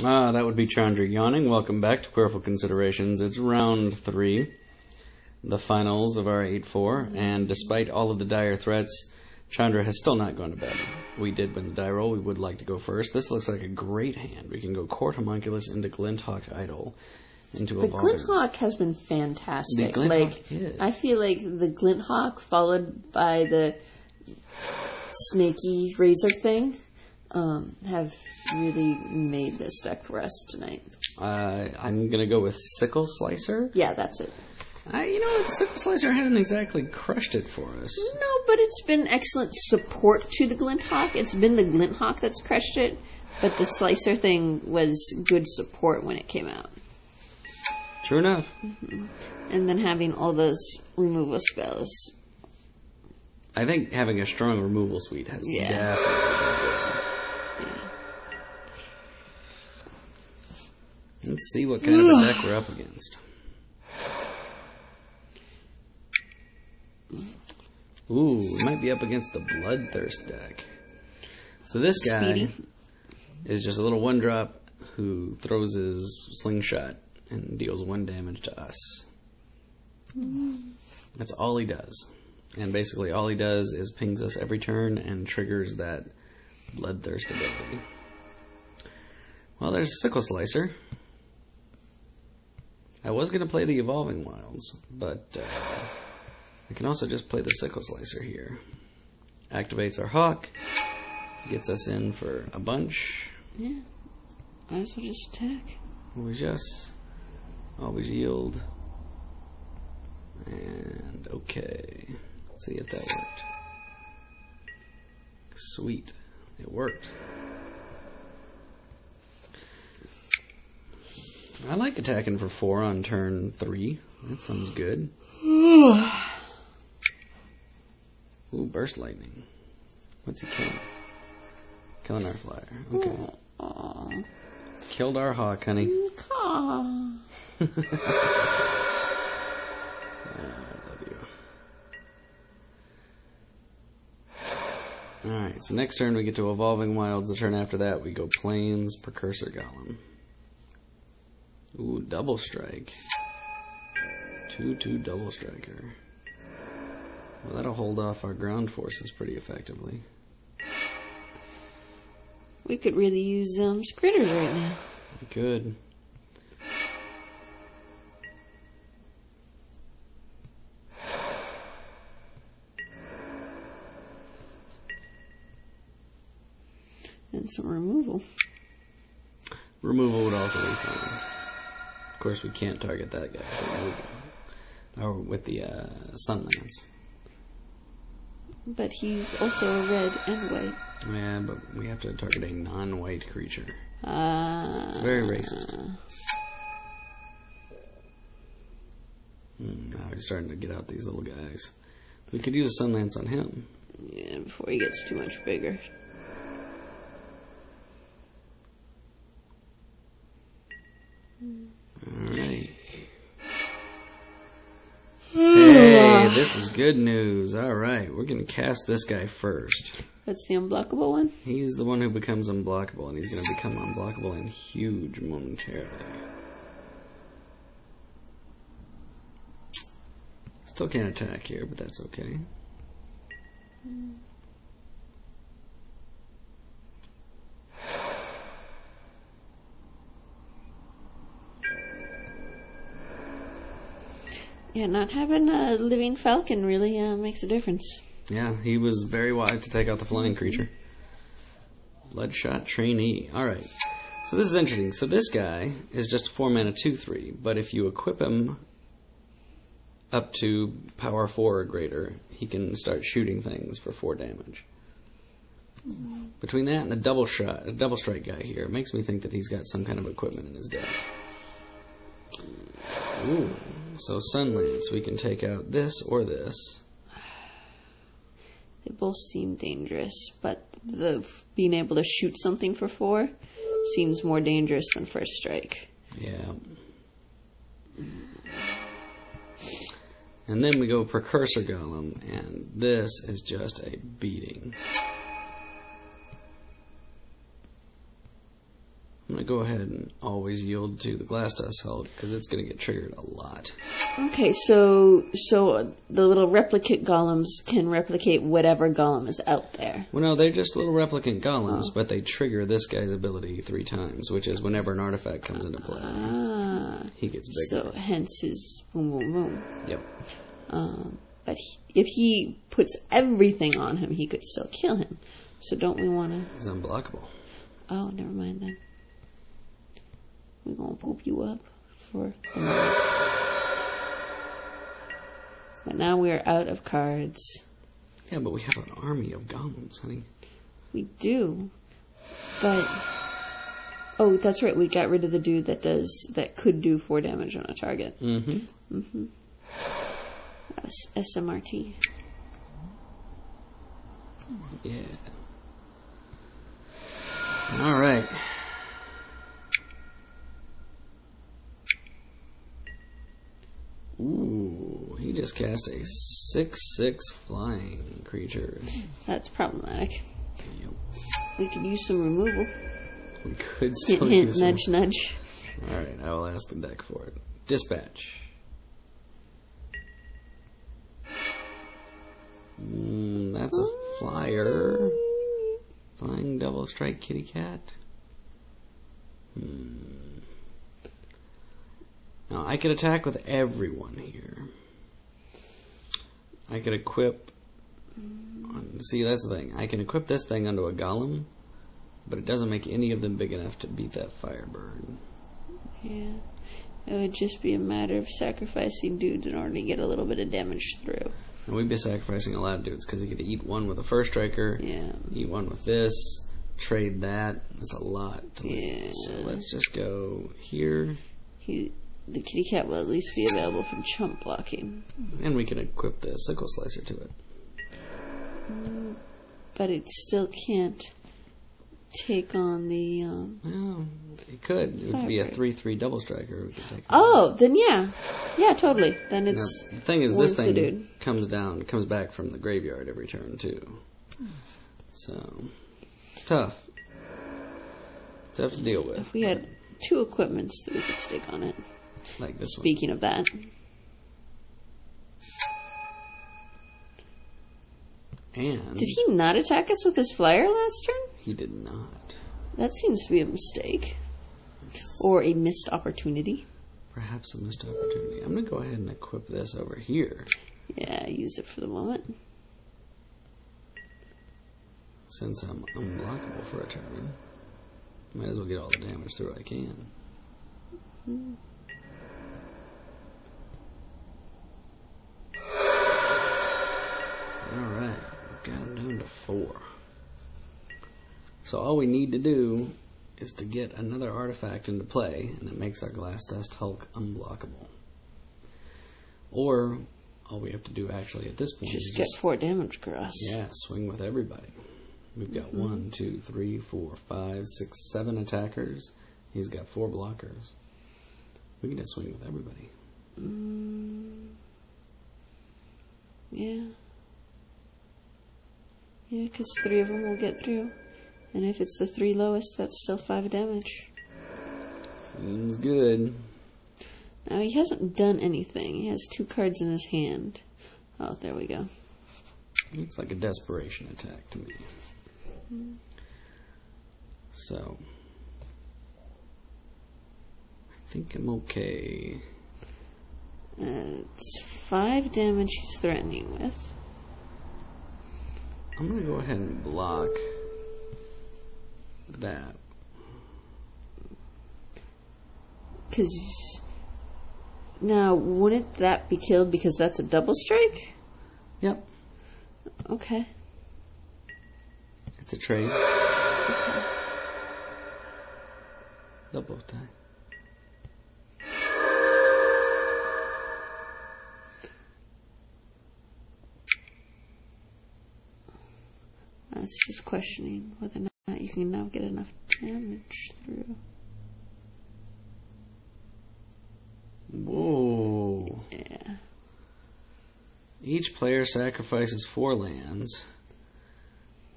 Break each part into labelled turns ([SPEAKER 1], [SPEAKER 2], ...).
[SPEAKER 1] That would be Chandra yawning. Welcome back to Queerful Considerations. It's round 3, the finals of our 8-4, and despite all of the dire threats, Chandra has still not gone to bed. We did win the die roll. We would like to go first. This looks like a great hand. We can go Court Homunculus into Glinthawk Idol. Into
[SPEAKER 2] the Glinthawk has been fantastic. I feel like the Glinthawk followed by the snaky razor thing have really made this deck for us tonight.
[SPEAKER 1] I'm going to go with Sickle Slicer.
[SPEAKER 2] Yeah, that's it.
[SPEAKER 1] Sickle Slicer hasn't exactly crushed it for us.
[SPEAKER 2] No, but it's been excellent support to the Glinthawk. It's been the Glinthawk that's crushed it, but the Slicer thing was good support when it came out.
[SPEAKER 1] True enough.
[SPEAKER 2] Mm-hmm. And then having all those removal spells.
[SPEAKER 1] I think having a strong removal suite has definitely been good. Yeah. Let's see what kind of a deck we're up against. Ooh, we might be up against the Bloodthirst deck. So this guy is just a little 1-drop who throws his slingshot and deals 1 damage to us. That's all he does. And basically all he does is pings us every turn and triggers that Bloodthirst ability. Well, there's Sickle Slicer. I was going to play the Evolving Wilds, but I can also just play the Sickle Slicer here. Activates our Hawk, gets us in for a bunch.
[SPEAKER 2] Yeah, might as well just attack.
[SPEAKER 1] Always yield. And okay. Let's see if that worked. Sweet. It worked. I like attacking for 4 on turn 3. That sounds good. Ooh, Burst Lightning. What's he killing? Killing our flyer. Okay.
[SPEAKER 2] Aww.
[SPEAKER 1] Killed our Hawk, honey.
[SPEAKER 2] Aww.
[SPEAKER 1] I love you. Alright, so next turn we get to Evolving Wilds. The turn after that we go Plains, Precursor Golem. Ooh, Double Strike. 2/2 Double Striker. Well, that'll hold off our ground forces pretty effectively.
[SPEAKER 2] We could really use Scritters right now.
[SPEAKER 1] We could.
[SPEAKER 2] And some removal.
[SPEAKER 1] Removal would also be fine. Of course, we can't target that guy with removal. Or with the Sunlance.
[SPEAKER 2] But he's also red and white.
[SPEAKER 1] Yeah, but we have to target a non-white creature. It's very racist. Now he's starting to get out these little guys. We could use a Sunlance on him.
[SPEAKER 2] Yeah, before he gets too much bigger.
[SPEAKER 1] Alright. Hey, this is good news. Alright, we're going to cast this guy first.
[SPEAKER 2] That's the unblockable one?
[SPEAKER 1] He's the one who becomes unblockable, and he's going to become unblockable and huge momentarily. Still can't attack here, but that's okay.
[SPEAKER 2] Yeah, not having a living falcon really makes a difference.
[SPEAKER 1] Yeah, he was very wise to take out the flying creature. Bloodshot Trainee. Alright, so this is interesting. So this guy is just a 4-mana 2/3, but if you equip him up to power 4 or greater, he can start shooting things for 4 damage. Between that and the double strike guy here, it makes me think that he's got some kind of equipment in his deck. Ooh, so Sunlance, we can take out this or this.
[SPEAKER 2] They both seem dangerous, but the being able to shoot something for 4 seems more dangerous than First Strike.
[SPEAKER 1] Yeah. And then we go Precursor Golem, and this is just a beating. I'm going to go ahead and always yield to the Glass Dust Hulk because it's going to get triggered a lot.
[SPEAKER 2] Okay, so the little replicate golems can replicate whatever golem is out there.
[SPEAKER 1] Well, no, they're just little replicant golems, but they trigger this guy's ability 3 times, which is whenever an artifact comes into play. He gets bigger.
[SPEAKER 2] So hence his boom, boom, boom.
[SPEAKER 1] Yep.
[SPEAKER 2] But if he puts everything on him, he could still kill him. So don't we want to...
[SPEAKER 1] He's unblockable.
[SPEAKER 2] Oh, never mind then. We're going to poop you up for the moment. But now we're out of cards.
[SPEAKER 1] Yeah, but we have an army of golems, honey.
[SPEAKER 2] We do. But... Oh, that's right. We got rid of the dude that could do 4 damage on a target.
[SPEAKER 1] Mm-hmm.
[SPEAKER 2] Mm-hmm. That was SMRT.
[SPEAKER 1] Yeah. All right. Ooh, he just cast a 6/6 flying creature.
[SPEAKER 2] That's problematic.
[SPEAKER 1] Yep.
[SPEAKER 2] We could use some removal.
[SPEAKER 1] We could still
[SPEAKER 2] hint,
[SPEAKER 1] use
[SPEAKER 2] nudge, nudge.
[SPEAKER 1] All right, I will ask the deck for it. Dispatch. That's a flyer. Flying double strike kitty cat. Now, I could attack with everyone here. I could equip... See, that's the thing. I can equip this thing onto a golem, but it doesn't make any of them big enough to beat that Firebird.
[SPEAKER 2] Yeah. It would just be a matter of sacrificing dudes in order to get a little bit of damage through.
[SPEAKER 1] And we'd be sacrificing a lot of dudes, because he could eat one with a first striker, eat one with this, trade that. That's a lot to lose. So let's just go here.
[SPEAKER 2] The kitty cat will at least be available from chump blocking.
[SPEAKER 1] And we can equip the Sickle Slicer to it.
[SPEAKER 2] But it still can't take on the...
[SPEAKER 1] Well, it could. It would be a 3/3 double striker. We could take
[SPEAKER 2] then yeah. Yeah, totally. Then it's...
[SPEAKER 1] Now, the thing is, this thing comes back from the graveyard every turn, too. So, it's tough. Tough to deal with.
[SPEAKER 2] If we had 2 equipments that we could stick on it.
[SPEAKER 1] Like this one.
[SPEAKER 2] Speaking of that.
[SPEAKER 1] And...
[SPEAKER 2] Did he not attack us with his flyer last turn?
[SPEAKER 1] He did not.
[SPEAKER 2] That seems to be a mistake. Or a missed opportunity.
[SPEAKER 1] Perhaps a missed opportunity. I'm going to go ahead and equip this over here.
[SPEAKER 2] Yeah, use it for the moment.
[SPEAKER 1] Since I'm unblockable for a turn, might as well get all the damage through I can. Alright, we've got him down to 4. So all we need to do is to get another artifact into play, and it makes our Glass Dust Hulk unblockable. Or, all we have to do actually at this point is
[SPEAKER 2] get 4 damage across.
[SPEAKER 1] Yeah, swing with everybody. We've got 1, 2, 3, 4, 5, 6, 7 attackers. He's got 4 blockers. We can just swing with everybody.
[SPEAKER 2] Yeah. Yeah, because 3 of them will get through. And if it's the 3 lowest, that's still 5 damage.
[SPEAKER 1] Seems good.
[SPEAKER 2] Now, he hasn't done anything. He has 2 cards in his hand. Oh, there we go.
[SPEAKER 1] Looks like a desperation attack to me. So, I think I'm okay.
[SPEAKER 2] It's 5 damage he's threatening with.
[SPEAKER 1] I'm going to go ahead and block that.
[SPEAKER 2] Because now, wouldn't that be killed because that's a double strike?
[SPEAKER 1] Yep.
[SPEAKER 2] Okay.
[SPEAKER 1] It's a trade.
[SPEAKER 2] Okay.
[SPEAKER 1] They'll both die.
[SPEAKER 2] That's just questioning whether or not you can now get enough damage through.
[SPEAKER 1] Whoa.
[SPEAKER 2] Yeah.
[SPEAKER 1] Each player sacrifices 4 lands.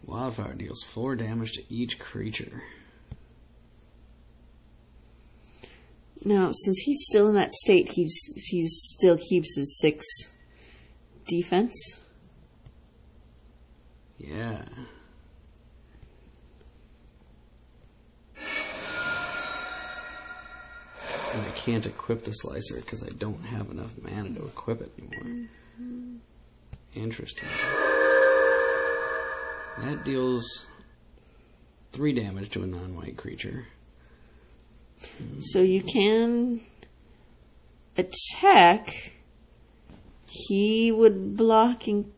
[SPEAKER 1] Wildfire deals 4 damage to each creature.
[SPEAKER 2] Now, since he's still in that state, he still keeps his 6 defense.
[SPEAKER 1] Yeah. And I can't equip the slicer because I don't have enough mana to equip it anymore.
[SPEAKER 2] Mm-hmm.
[SPEAKER 1] Interesting. That deals 3 damage to a non-white creature.
[SPEAKER 2] So you can attack. He would block and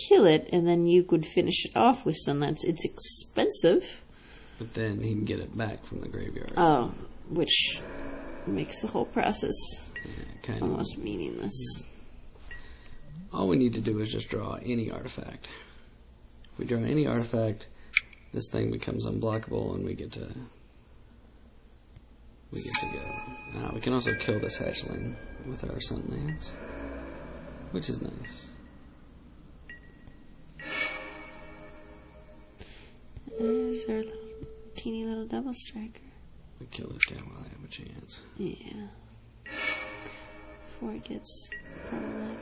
[SPEAKER 2] kill it, and then you could finish it off with some. It's expensive.
[SPEAKER 1] But then he can get it back from the graveyard.
[SPEAKER 2] Oh, which makes the whole process almost
[SPEAKER 1] of
[SPEAKER 2] meaningless.
[SPEAKER 1] All we need to do is just draw any artifact. If we draw any artifact, this thing becomes unblockable, and we get to go. We can also kill this hatchling with our Sun Lance, which is nice.
[SPEAKER 2] There's our teeny little double striker.
[SPEAKER 1] We kill this guy while I have a chance.
[SPEAKER 2] Yeah. Before it gets problematic.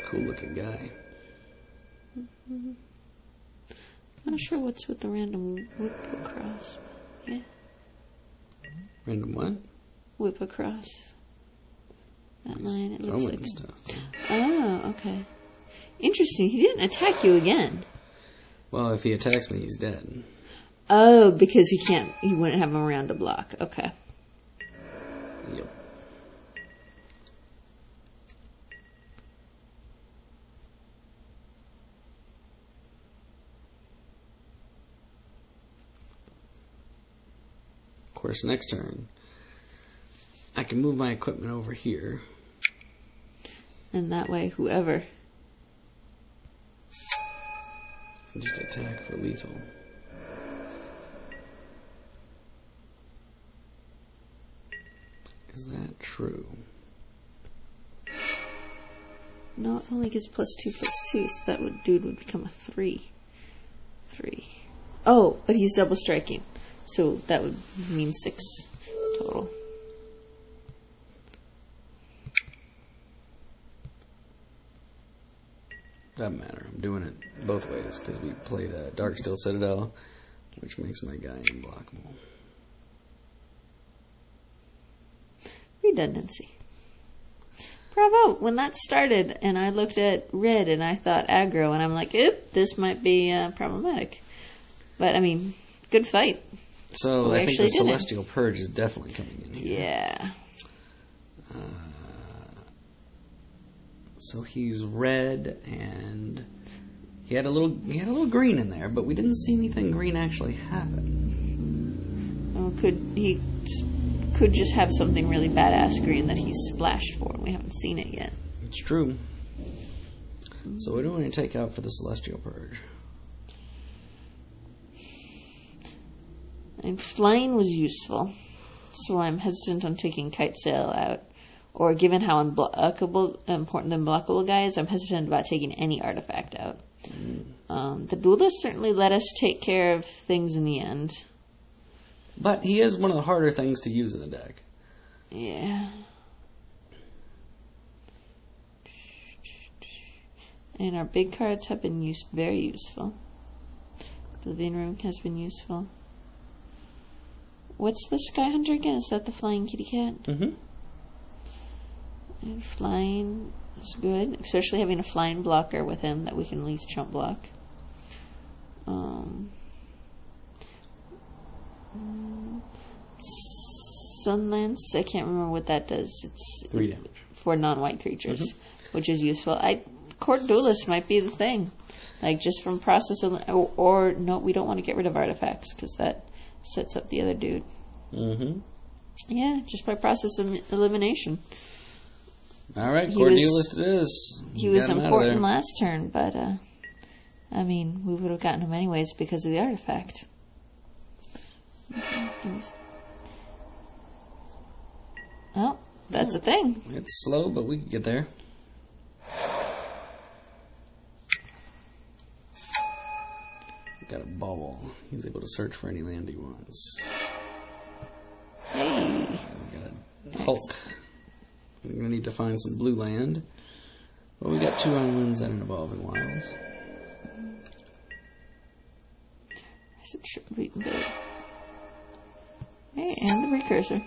[SPEAKER 1] Cool looking guy.
[SPEAKER 2] Mm-hmm. Not sure what's with the random whip across. Yeah.
[SPEAKER 1] Random what?
[SPEAKER 2] Whip across. That line, it looks like.
[SPEAKER 1] Stuff.
[SPEAKER 2] Oh, okay. Interesting. He didn't attack you again.
[SPEAKER 1] Well, if he attacks me, he's dead.
[SPEAKER 2] Oh, because he wouldn't have him around to block. Okay.
[SPEAKER 1] Yep. Of course, next turn, I can move my equipment over here.
[SPEAKER 2] And that way, whoever.
[SPEAKER 1] And just attack for lethal. Is that true?
[SPEAKER 2] No, it only gives +2/+2, so that dude would become a 3. 3. Oh, but he's double striking. So that would mean 6 total.
[SPEAKER 1] Doesn't matter. I'm doing it both ways because we played a Darksteel Citadel, which makes my guy unblockable.
[SPEAKER 2] Redundancy. Bravo! When that started, and I looked at red, and I thought aggro, and I'm like, oop, this might be problematic. But, I mean, good fight.
[SPEAKER 1] So I think the Celestial Purge is definitely coming in here.
[SPEAKER 2] Yeah.
[SPEAKER 1] So he's red, and he had a little green in there, but we didn't see anything green actually happen.
[SPEAKER 2] Well, he could just have something really badass green that he's splashed for, and we haven't seen it yet.
[SPEAKER 1] It's true. So what do we want to take out for the Celestial Purge?
[SPEAKER 2] And flying was useful, so I'm hesitant on taking Kite Sail out. Or given how important the unblockable guy is, I'm hesitant about taking any artifact out. The Duelist certainly let us take care of things in the end.
[SPEAKER 1] But he is one of the harder things to use in the deck.
[SPEAKER 2] Yeah. And our big cards have been very useful. The Living Room has been useful. What's the Sky Hunter again? Is that the Flying Kitty Cat?
[SPEAKER 1] Mm-hmm.
[SPEAKER 2] And flying is good, especially having a flying blocker with him that we can at least chump block. Sunlance, I can't remember what that does. It's
[SPEAKER 1] 3 damage.
[SPEAKER 2] For non-white creatures, which is useful. Court Duelist might be the thing. Like, just from process or no, we don't want to get rid of artifacts because that sets up the other dude.
[SPEAKER 1] Mm-hmm.
[SPEAKER 2] Yeah, just by process of elimination.
[SPEAKER 1] All right, Court Duelist it is.
[SPEAKER 2] He was important last turn, but, I mean, we would have gotten him anyways because of the artifact. Well, that's a thing.
[SPEAKER 1] It's slow, but we can get there. Got a bubble. He's able to search for any land he wants.
[SPEAKER 2] Hey.
[SPEAKER 1] We got a Hulk. We're going to need to find some blue land. But we got 2 islands and an Evolving Wilds.
[SPEAKER 2] There's a tribute there. Hey, and the precursor.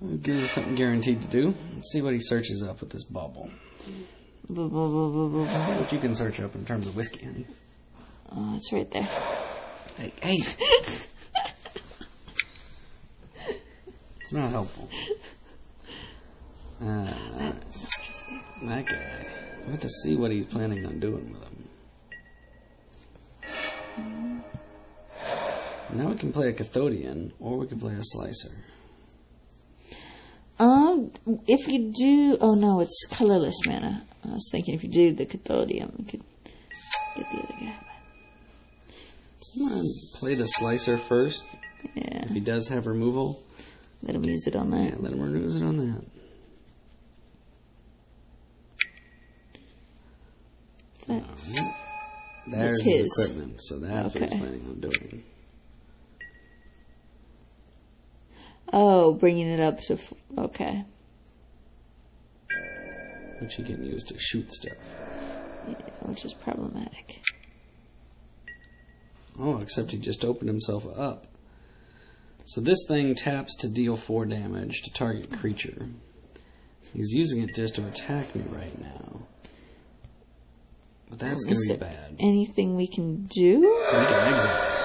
[SPEAKER 1] It gives us something guaranteed to do. Let's see what he searches up with this bubble. What you can search up in terms of whiskey, honey.
[SPEAKER 2] Oh, it's right there.
[SPEAKER 1] Hey. It's not helpful.
[SPEAKER 2] That's interesting.
[SPEAKER 1] That guy. I have to see what he's planning on doing with him. Now we can play a Cathodian, or we can play a Slicer.
[SPEAKER 2] If you do, oh no, it's colorless mana. I was thinking if you do the Cathodium, we could get the other guy.
[SPEAKER 1] Come on, play the Slicer first.
[SPEAKER 2] Yeah.
[SPEAKER 1] If he does have removal,
[SPEAKER 2] let him use it on that.
[SPEAKER 1] Yeah, let him use it on that. There's his equipment, so that's what he's planning on doing.
[SPEAKER 2] Oh, bringing it up to... Okay.
[SPEAKER 1] Which he can use to shoot stuff.
[SPEAKER 2] Yeah, which is problematic.
[SPEAKER 1] Oh, except he just opened himself up. So this thing taps to deal 4 damage to target creature. He's using it just to attack me right now. But that's going to be bad.
[SPEAKER 2] Anything we can do?
[SPEAKER 1] We can exile.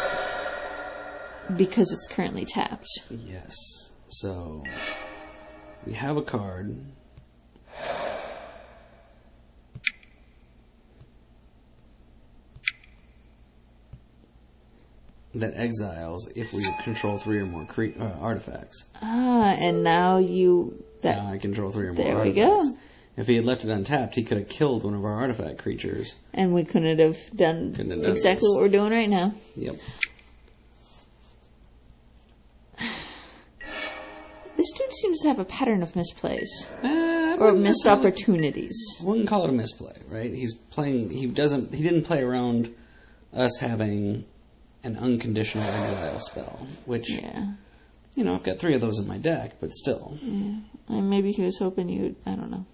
[SPEAKER 2] Because it's currently tapped.
[SPEAKER 1] Yes. So, we have a card. That exiles if we control 3 or more artifacts.
[SPEAKER 2] And now
[SPEAKER 1] now I control 3 or more artifacts. There we go. If he had left it untapped, he could have killed one of our artifact creatures.
[SPEAKER 2] And we couldn't have done exactly what we're doing right now.
[SPEAKER 1] Yep.
[SPEAKER 2] This dude seems to have a pattern of misplays. Or missed opportunities.
[SPEAKER 1] One can call it a misplay, right? He's playing, he didn't play around us having an unconditional exile spell, which, I've got 3 of those in my deck, but still.
[SPEAKER 2] Yeah. And maybe he was hoping you'd, I don't know.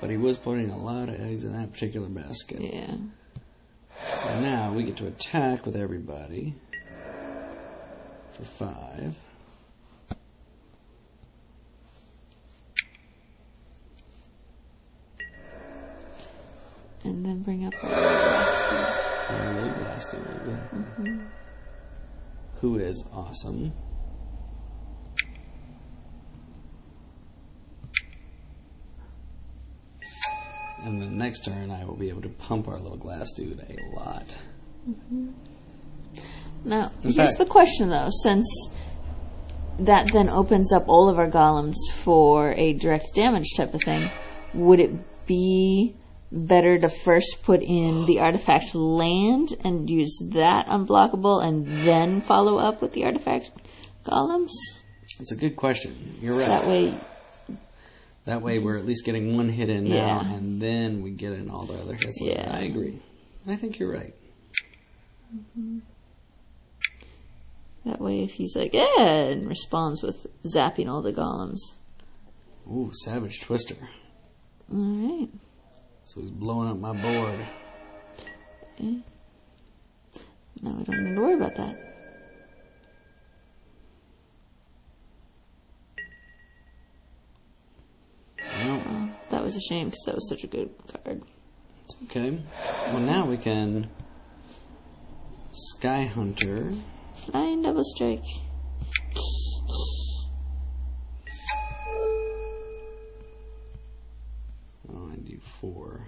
[SPEAKER 1] But he was putting a lot of eggs in that particular basket.
[SPEAKER 2] Yeah.
[SPEAKER 1] So now we get to attack with everybody for 5.
[SPEAKER 2] And then bring up a little blaster.
[SPEAKER 1] Yeah, a little blaster, exactly. Mm-hmm. Who is awesome. And the next turn, I will be able to pump our little glass dude a lot.
[SPEAKER 2] Mm-hmm. Now, here's the question, though. Since that then opens up all of our golems for a direct damage type of thing, would it be better to first put in the artifact land and use that unblockable and then follow up with the artifact golems?
[SPEAKER 1] That's a good question. You're right. That way we're at least getting 1 hit in now, and then we get in all the other hits.
[SPEAKER 2] Yeah.
[SPEAKER 1] I agree. I think you're right.
[SPEAKER 2] Mm-hmm. That way if he's like, and responds with zapping all the golems.
[SPEAKER 1] Ooh, Savage Twister.
[SPEAKER 2] Alright.
[SPEAKER 1] So he's blowing up my board.
[SPEAKER 2] Okay. Now we don't need to worry about that.
[SPEAKER 1] Well,
[SPEAKER 2] that was a shame because that was such a good card.
[SPEAKER 1] It's okay. Well, now we can Sky Hunter.
[SPEAKER 2] Flying double strike.
[SPEAKER 1] Oh, I do 4.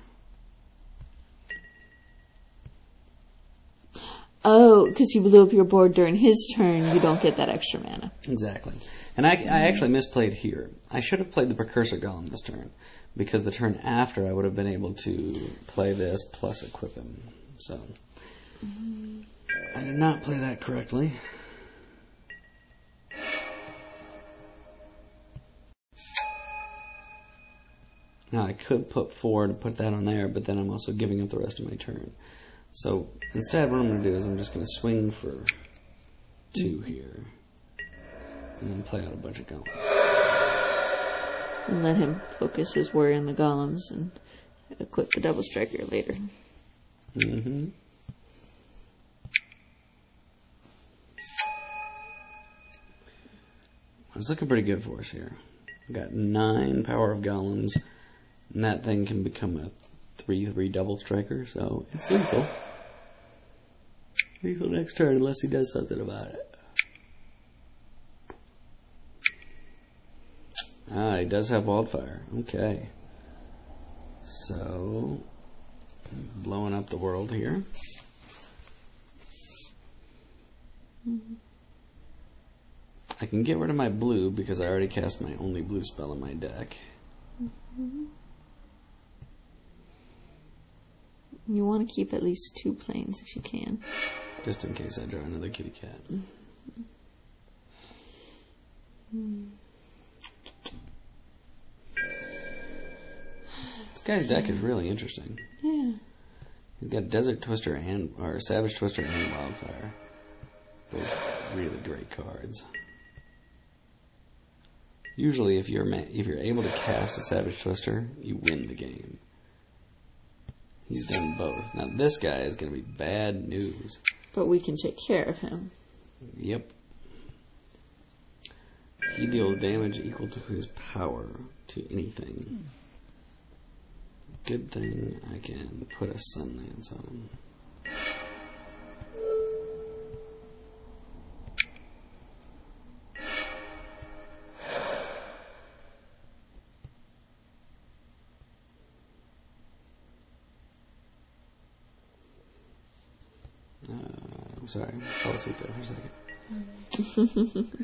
[SPEAKER 2] Oh, because you blew up your board during his turn, you don't get that extra mana.
[SPEAKER 1] Exactly. And I actually misplayed here. I should have played the Precursor Golem this turn, because the turn after I would have been able to play this plus equip him. So, I did not play that correctly. Now I could put 4 to put that on there, but then I'm also giving up the rest of my turn. So instead what I'm going to do is I'm just going to swing for 2 here. And then play out a bunch of golems.
[SPEAKER 2] And let him focus his worry on the golems and equip the double striker later.
[SPEAKER 1] Mm-hmm. It's looking pretty good for us here. We've got 9 power of golems, and that thing can become a 3/3 double striker, so it's lethal. Lethal next turn unless he does something about it. Ah, he does have wildfire. Okay. So, blowing up the world here.
[SPEAKER 2] Mm-hmm.
[SPEAKER 1] I can get rid of my blue because I already cast my only blue spell in my deck.
[SPEAKER 2] Mm-hmm. You want to keep at least 2 planes if you can.
[SPEAKER 1] Just in case I draw another kitty cat.
[SPEAKER 2] Mm-hmm.
[SPEAKER 1] This guy's deck is really interesting.
[SPEAKER 2] Yeah.
[SPEAKER 1] He's got Desert Twister or Savage Twister and Wildfire. Both really great cards. Usually, if you're able to cast a Savage Twister, you win the game. He's done both. Now this guy is going to be bad news.
[SPEAKER 2] But we can take care of him.
[SPEAKER 1] Yep. He deals damage equal to his power to anything. Good thing I can put a Sun Lance on him. I'm sorry, I fell asleep there for a second.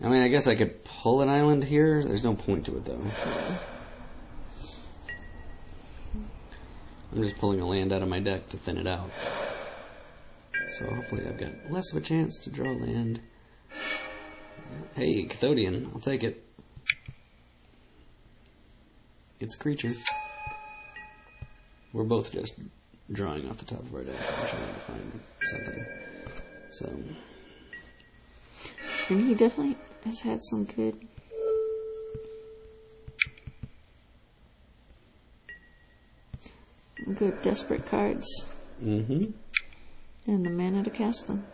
[SPEAKER 1] I mean, I guess I could pull an island here. There's no point to it, though. I'm just pulling a land out of my deck to thin it out. So hopefully I've got less of a chance to draw land. Hey, Cathodian, I'll take it. It's a creature. We're both just drawing off the top of our deck and trying to find something. So.
[SPEAKER 2] And he definitely has had some good desperate cards.
[SPEAKER 1] Mm-hmm.
[SPEAKER 2] And the mana to cast them.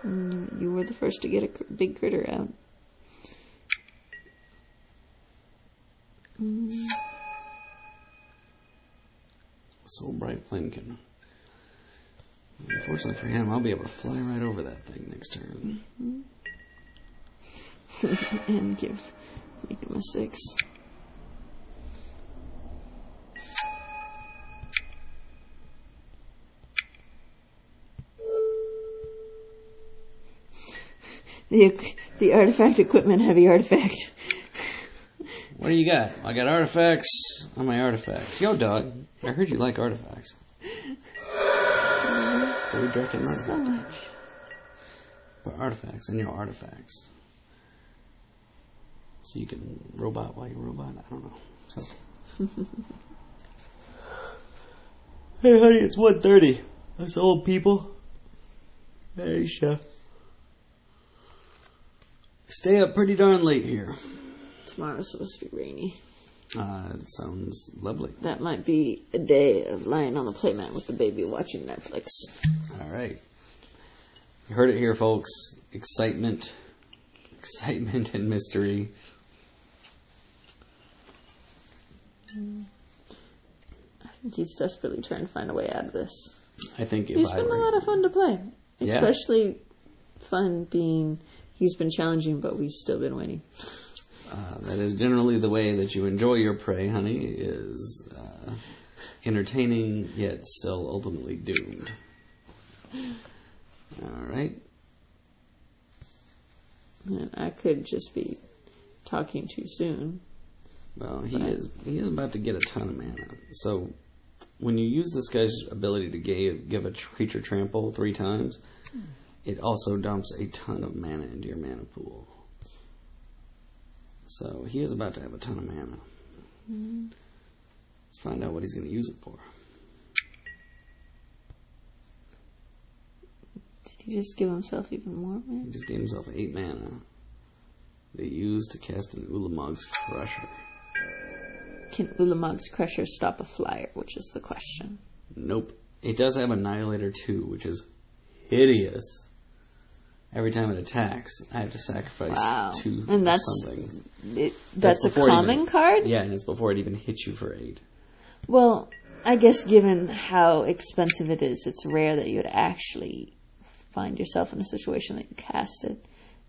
[SPEAKER 2] And you were the first to get a big critter out.
[SPEAKER 1] Soul Bright Flamekin. Unfortunately for him, I'll be able to fly right over that thing next turn.
[SPEAKER 2] Mm-hmm. And make him a 6. The artifact equipment heavy artifact.
[SPEAKER 1] What do you got? I got artifacts on my artifacts. Yo, dog. I heard you like artifacts. So we directed an artifact.
[SPEAKER 2] So much.
[SPEAKER 1] Put artifacts in your artifacts. So you can robot while you robot. I don't know. So. Hey, honey, it's 1:30. Us old people. Hey, chef. Stay up pretty darn late here.
[SPEAKER 2] Tomorrow's supposed to be rainy.
[SPEAKER 1] It sounds lovely.
[SPEAKER 2] That might be a day of lying on the playmat with the baby watching Netflix.
[SPEAKER 1] All right. You heard it here, folks. Excitement and mystery.
[SPEAKER 2] I think he's desperately trying to find a way out of this.
[SPEAKER 1] I think
[SPEAKER 2] he's been a lot of fun to play. Especially fun being he's been challenging, but we've still been winning.
[SPEAKER 1] That is generally the way that you enjoy your prey, honey, is entertaining yet still ultimately doomed. All right.
[SPEAKER 2] And I could just be talking too soon.
[SPEAKER 1] Well, he is about to get a ton of mana. So when you use this guy's ability to give a creature trample 3 times, it also dumps a ton of mana into your mana pool. So he is about to have a ton of mana. Let's find out what he's going to use it for.
[SPEAKER 2] Did he just give himself even more mana?
[SPEAKER 1] He just gave himself 8 mana. They used to cast an Ulamog's Crusher.
[SPEAKER 2] Can Ulamog's Crusher stop a flyer, which is the question.
[SPEAKER 1] Nope. It does have Annihilator 2, which is hideous. Every time it attacks, I have to sacrifice 2
[SPEAKER 2] and
[SPEAKER 1] or something.
[SPEAKER 2] That's a common card?
[SPEAKER 1] Yeah, and it's before it even hits you for 8.
[SPEAKER 2] Well, I guess given how expensive it is, it's rare that you would actually find yourself in a situation that you cast it.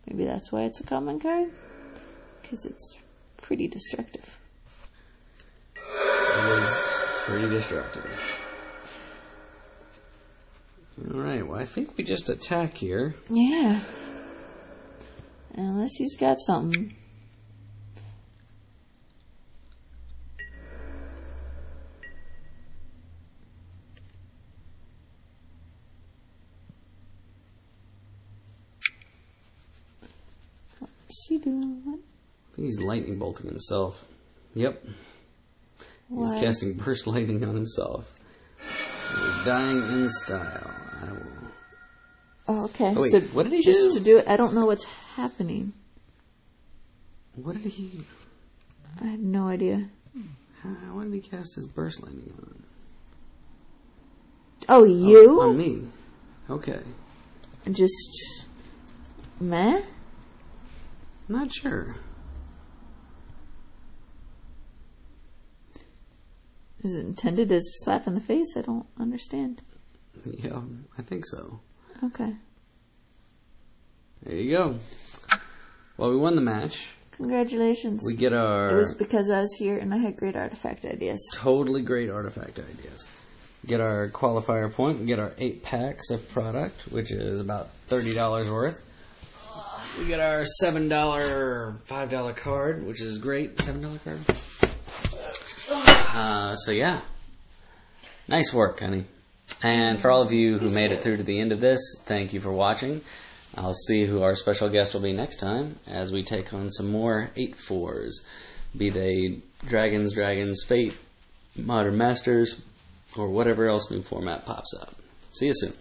[SPEAKER 2] Maybe that's why it's a common card? Because it's pretty destructive.
[SPEAKER 1] It is pretty destructive. Alright, well I think we just attack here.
[SPEAKER 2] Yeah. Unless he's got something. What's he doing? What?
[SPEAKER 1] I think he's lightning bolting himself. Yep.
[SPEAKER 2] Why?
[SPEAKER 1] He's casting Burst Lightning on himself. Dying in style.
[SPEAKER 2] Oh, okay.
[SPEAKER 1] Oh, wait,
[SPEAKER 2] so
[SPEAKER 1] what did he
[SPEAKER 2] just
[SPEAKER 1] do?
[SPEAKER 2] to do it, I don't know what's happening.
[SPEAKER 1] What did he...
[SPEAKER 2] I have no idea.
[SPEAKER 1] What did he cast his Burst Lightning on?
[SPEAKER 2] Oh, you?
[SPEAKER 1] On me. Okay.
[SPEAKER 2] Just... meh?
[SPEAKER 1] Not sure.
[SPEAKER 2] Is it intended as a slap in the face? I don't understand.
[SPEAKER 1] Yeah, I think so.
[SPEAKER 2] Okay.
[SPEAKER 1] There you go. Well, we won the match.
[SPEAKER 2] Congratulations.
[SPEAKER 1] We get our...
[SPEAKER 2] It was because I was here and I had great artifact ideas.
[SPEAKER 1] Totally great artifact ideas. Get our qualifier point. We get our 8 packs of product, which is about $30 worth. We get our $7, $5 card, which is great. $7 card? So yeah. Nice work, honey. And for all of you who made it through to the end of this, thank you for watching. I'll see who our special guest will be next time as we take on some more 8-4s. Be they Dragons, Fate, Modern Masters, or whatever else new format pops up. See you soon.